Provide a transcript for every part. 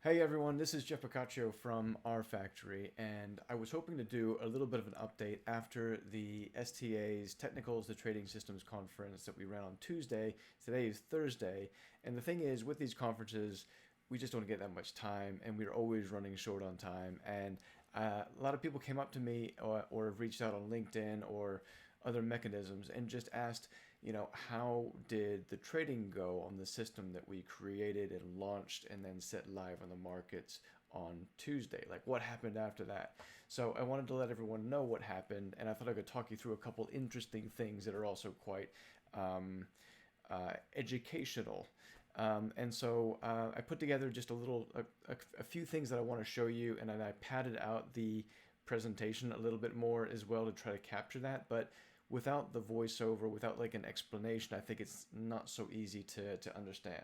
Hey everyone, this is Jeff Boccaccio from our factory, and I was hoping to do a little bit of an update after the STA's Technicals to Trading Systems conference that we ran on Tuesday. Today is Thursday, and the thing is, with these conferences, we just don't get that much time, and we're always running short on time. And a lot of people came up to me or have reached out on LinkedIn or other mechanisms and just asked, how did the trading go on the system that we created and launched and then set live on the markets on Tuesday? Like, what happened after that? So I wanted to let everyone know what happened, and I thought I could talk you through a couple interesting things that are also quite educational. And so I put together just a few things that I want to show you, and then I padded out the presentation a little bit more as well to try to capture that. But without the voiceover, without like an explanation, I think it's not so easy to understand.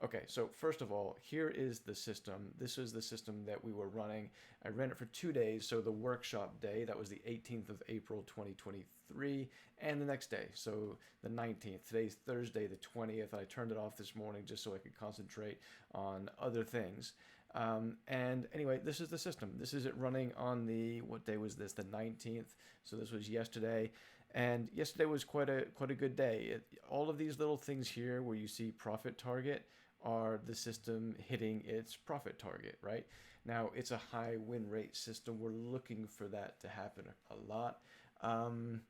Okay, so first of all, here is the system. This is the system that we were running. I ran it for 2 days, so the workshop day, that was the 18th of April 2023, and the next day, so the 19th. Today's Thursday, the 20th. I turned it off this morning just so I could concentrate on other things. And anyway, this is the system. This is it running on what day was this? The 19th. So this was yesterday. And yesterday was quite a good day. All of these little things here where you see profit target are the system hitting its profit target, right? Now, it's a high win rate system. We're looking for that to happen a lot. And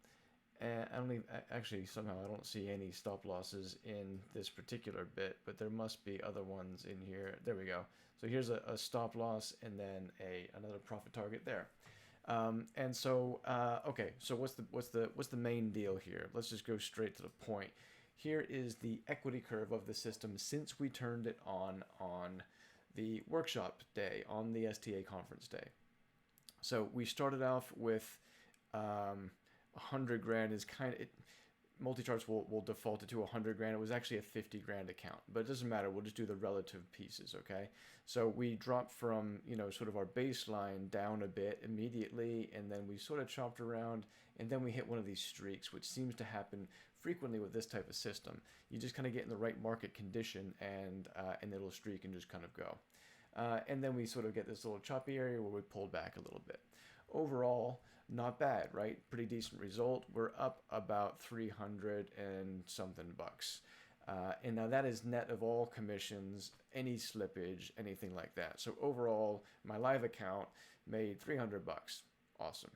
I don't even, actually, somehow I don't see any stop losses in this particular bit, but there must be other ones in here. There we go. So here's a stop loss and then another profit target there. Okay, so what's the main deal here? Let's just go straight to the point. Here is the equity curve of the system since we turned it on the workshop day, on the STA conference day. So we started off with 100 grand is multi-charts will default it to 100 grand. It was actually a 50 grand account, but it doesn't matter. We'll just do the relative pieces, okay? So we dropped from, sort of our baseline down a bit immediately, and then we sort of chopped around, and then we hit one of these streaks, which seems to happen frequently with this type of system. You just kind of get in the right market condition, and it'll streak and just kind of go. And then we sort of get this little choppy area where we pulled back a little bit. Overall, not bad, right? Pretty decent result. We're up about 300 and something bucks. And now that is net of all commissions, any slippage, anything like that. So overall, my live account made 300 bucks. Awesome.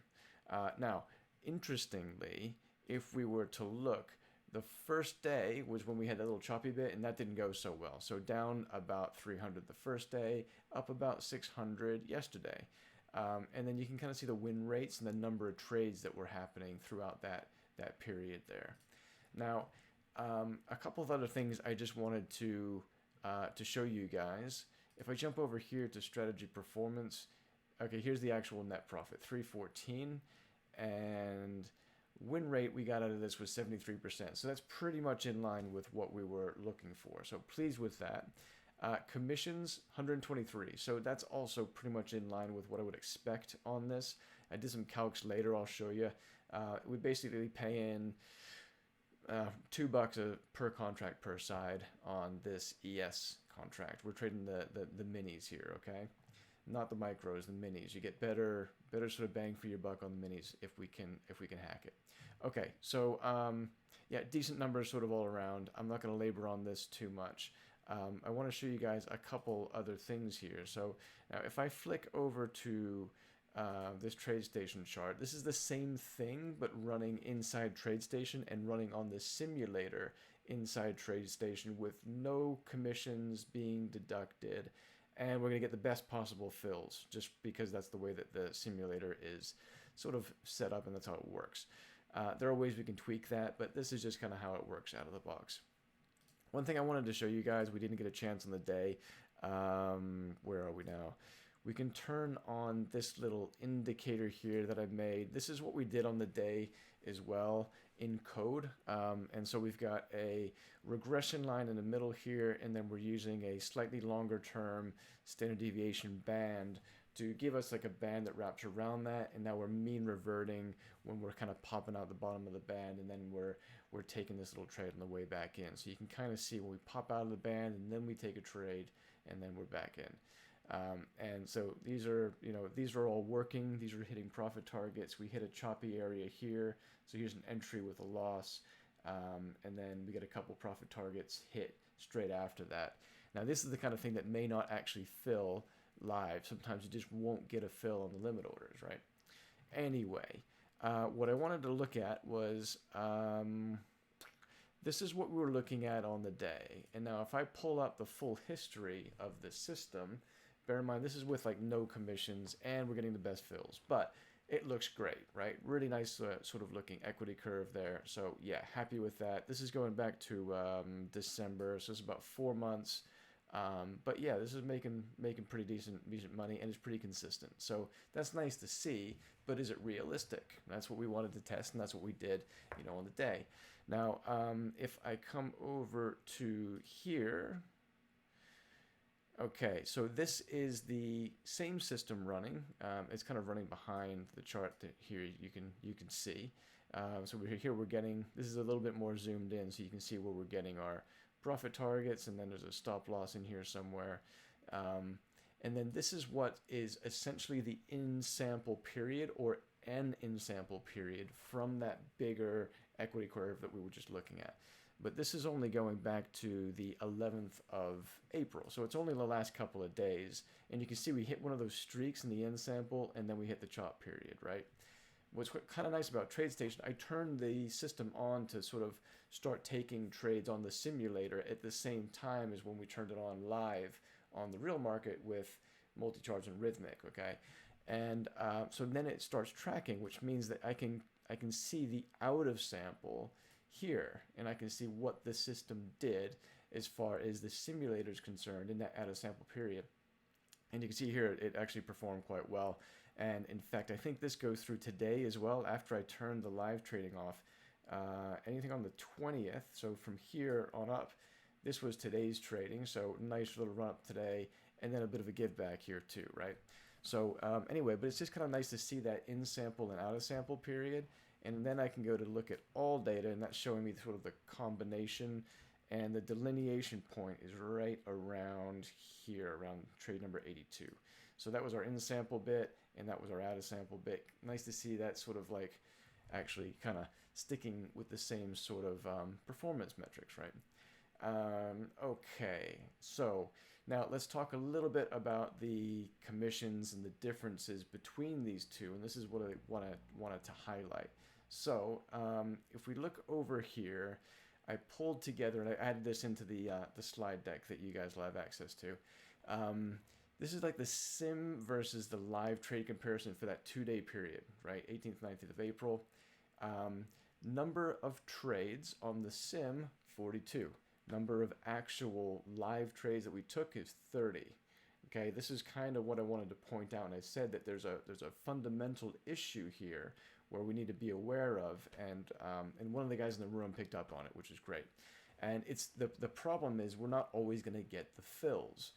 Now, interestingly, if we were to look, the first day was when we had that little choppy bit, and that didn't go so well. So down about 300 the first day, up about 600 yesterday. And then you can kind of see the win rates and the number of trades that were happening throughout that period there. Now, a couple of other things I just wanted to show you guys. If I jump over here to strategy performance, okay, here's the actual net profit, 314, and win rate we got out of this was 73%. So that's pretty much in line with what we were looking for. So pleased with that. Commissions, 123. So that's also pretty much in line with what I would expect on this. I did some calcs later, I'll show you. We basically pay in $2 per contract per side on this ES contract. We're trading the minis here, okay? Not the micros, the minis. You get better sort of bang for your buck on the minis if we can hack it. Okay, so yeah, decent numbers sort of all around. I'm not going to labor on this too much. I want to show you guys a couple other things here. So now if I flick over to this TradeStation chart, this is the same thing but running inside TradeStation and running on the simulator inside TradeStation with no commissions being deducted. And we're going to get the best possible fills just because that's the way that the simulator is sort of set up and that's how it works. There are ways we can tweak that, but this is just kind of how it works out of the box. One thing I wanted to show you guys, we didn't get a chance on the day. Where are we now? We can turn on this little indicator here that I've made. This is what we did on the day as well in code. And so we've got a regression line in the middle here, and then we're using a slightly longer term standard deviation band to give us like a band that wraps around that, and now we're mean reverting when we're kind of popping out the bottom of the band, and then we're taking this little trade on the way back in. So you can kind of see when we pop out of the band and then we take a trade and then we're back in. And so these are, these are all working. These are hitting profit targets. We hit a choppy area here. So here's an entry with a loss. And then we get a couple profit targets hit straight after that. Now, this is the kind of thing that may not actually fill live. Sometimes you just won't get a fill on the limit orders, right? Anyway, what I wanted to look at was this is what we were looking at on the day. And now if I pull up the full history of the system, bear in mind this is with like no commissions and we're getting the best fills, but it looks great, right? Really nice sort of looking equity curve there. So yeah, happy with that. This is going back to December, so it's about 4 months. But yeah, this is making pretty decent money, and it's pretty consistent. So that's nice to see, but is it realistic? That's what we wanted to test, and that's what we did, on the day. Now, if I come over to here, okay, so this is the same system running. It's kind of running behind the chart that here you can see. So we're getting, this is a little bit more zoomed in, so you can see where we're getting our profit targets, and then there's a stop loss in here somewhere. And then this is what is essentially the in-sample period, or an in-sample period from that bigger equity curve that we were just looking at. But this is only going back to the 11th of April. So it's only the last couple of days. And you can see we hit one of those streaks in the end sample, and then we hit the chop period, right? What's kind of nice about TradeStation, I turned the system on to sort of start taking trades on the simulator at the same time as when we turned it on live on the real market with multi-charge and Rhythmic, okay? And so then it starts tracking, which means that I can see the out of sample here, and I can see what the system did as far as the simulator is concerned in that out of sample period. And you can see here it actually performed quite well. And in fact, I think this goes through today as well after I turned the live trading off. Anything on the 20th, so from here on up, this was today's trading, so nice little run up today, and then a bit of a give back here too, right? So anyway, but it's just kind of nice to see that in sample and out of sample period. And then I can go to look at all data, and that's showing me sort of the combination, and the delineation point is right around here, around trade number 82. So that was our in sample bit, and that was our out of sample bit. Nice to see that sort of like actually kind of sticking with the same sort of performance metrics, right? Okay, so now let's talk a little bit about the commissions and the differences between these two, and this is what I wanted to highlight. So if we look over here, I pulled together, and I added this into the slide deck that you guys will have access to. This is like the sim versus the live trade comparison for that 2-day period, right? 18th, 19th of April. Number of trades on the sim, 42. Number of actual live trades that we took is 30. Okay, this is kind of what I wanted to point out, and I said that there's a fundamental issue here where we need to be aware of, and one of the guys in the room picked up on it, which is great. And it's the problem is we're not always going to get the fills,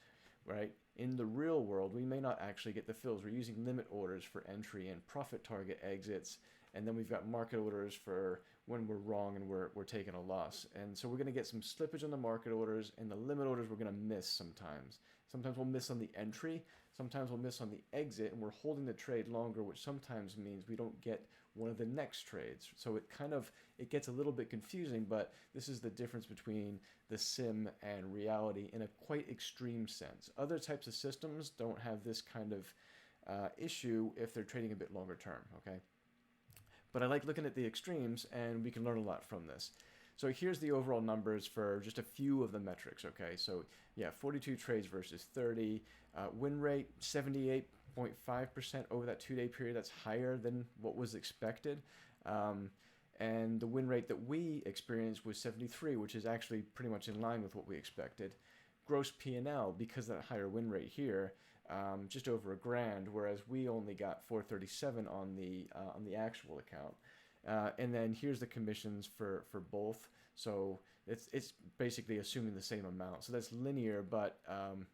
right? In the real world, we may not actually get the fills. We're using limit orders for entry and profit target exits, and then we've got market orders for when we're wrong and we're taking a loss. And so we're going to get some slippage on the market orders, and the limit orders we're going to miss sometimes. Sometimes we'll miss on the entry, sometimes we'll miss on the exit, and we're holding the trade longer, which sometimes means we don't get one of the next trades. So it gets a little bit confusing, but this is the difference between the sim and reality in a quite extreme sense. Other types of systems don't have this kind of issue if they're trading a bit longer term, okay? But I like looking at the extremes, and we can learn a lot from this. So here's the overall numbers for just a few of the metrics, okay? So yeah, 42 trades versus 30. Win rate, 78.5% over that 2-day period. That's higher than what was expected. And the win rate that we experienced was 73, which is actually pretty much in line with what we expected. Gross P&L, because of that higher win rate here, just over $1,000, whereas we only got 437 on the actual account. And then here's the commissions for both. So it's basically assuming the same amount. So that's linear, but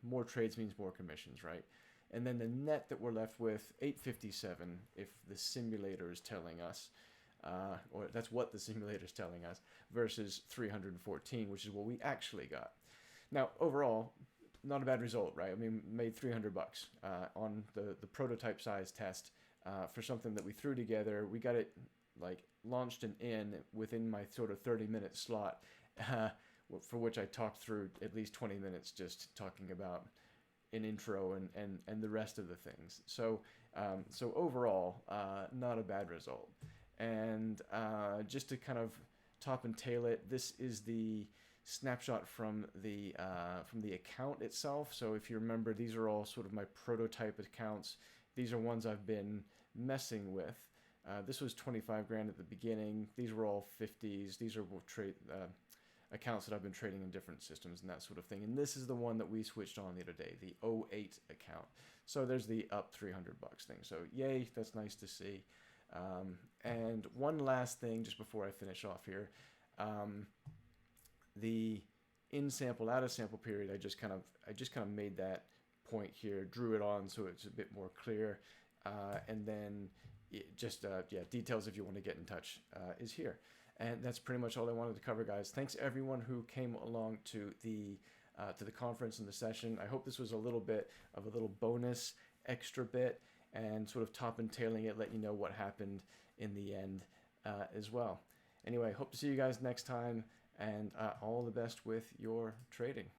more trades means more commissions, right? And then the net that we're left with, 857, if the simulator is telling us, or that's what the simulator is telling us, versus 314, which is what we actually got. Now, overall, not a bad result, right? I mean, made $300 on the prototype size test for something that we threw together. We got it like launched and in within my sort of 30-minute slot, for which I talked through at least 20 minutes just talking about an intro and the rest of the things. So overall, not a bad result. And just to kind of top and tail it, this is the snapshot from the account itself. So if you remember, these are all sort of my prototype accounts. These are ones I've been messing with. This was 25 grand at the beginning. These were all 50s. These are accounts that I've been trading in different systems and that sort of thing. And this is the one that we switched on the other day, the 08 account. So there's the up $300 thing. So yay, that's nice to see. And one last thing just before I finish off here. The in sample, out of sample period, I just kind of made that point here, drew it on so it's a bit more clear. And then details if you want to get in touch is here. And that's pretty much all I wanted to cover, guys. Thanks everyone who came along to the conference and the session. I hope this was a little bit of a little bonus extra bit and sort of top and tailing it, let you know what happened in the end as well. Anyway, hope to see you guys next time, and all the best with your trading.